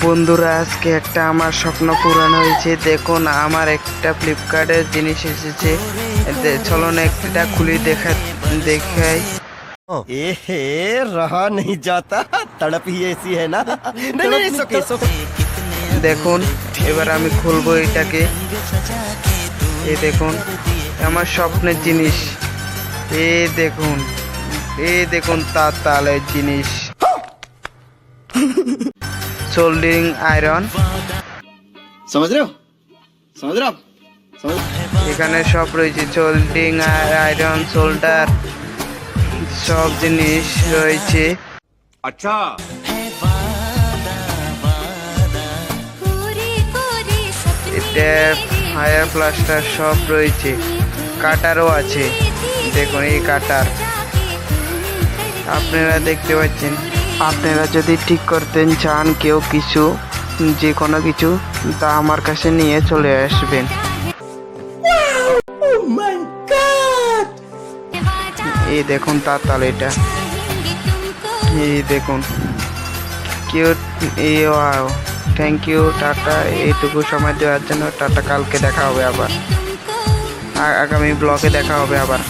বন্ধুরা, আজকে একটা আমার স্বপ্ন পূরণ হয়েছে। দেখুন, আমার একটা ফ্লিপকার্টের জিনিস এসেছে। চলো না একটা খুলে দেখাই। एहे रहा नहीं जाता तड़प ही ऐसी है ना नहीं नहीं सो দেখুন, এবার আমি খুলবো এটাকে। এই দেখুন, আমার স্বপ্নের জিনিস। এই দেখুন তালের জিনিস, সোল্ডারিং আয়রন। समझ रहे हो समझ रहे हो समझ এখানে সব রয়েছে, সোল্ডারিং আয়রন, সোল্ডার, সব জিনিস রয়েছে। अच्छा ট্যাপ, ফায়ার প্লাস্টার সব রয়েছে। কাটারও আছে, দেখুন এই কাটার আপনারা দেখতে পাচ্ছেন। আপনারা যদি ঠিক করতে চান কেউ কিছু, যে কোনো কিছু, তা আমার কাছে নিয়ে চলে আসবেন। এই দেখুন তাল, এটা এই দেখুন কিউট। Thank you, tata. এইটুকু সময় দেওয়ার জন্য টাটা। কালকে দেখা হবে আবার, আগামী ব্লগে দেখা হবে আবার।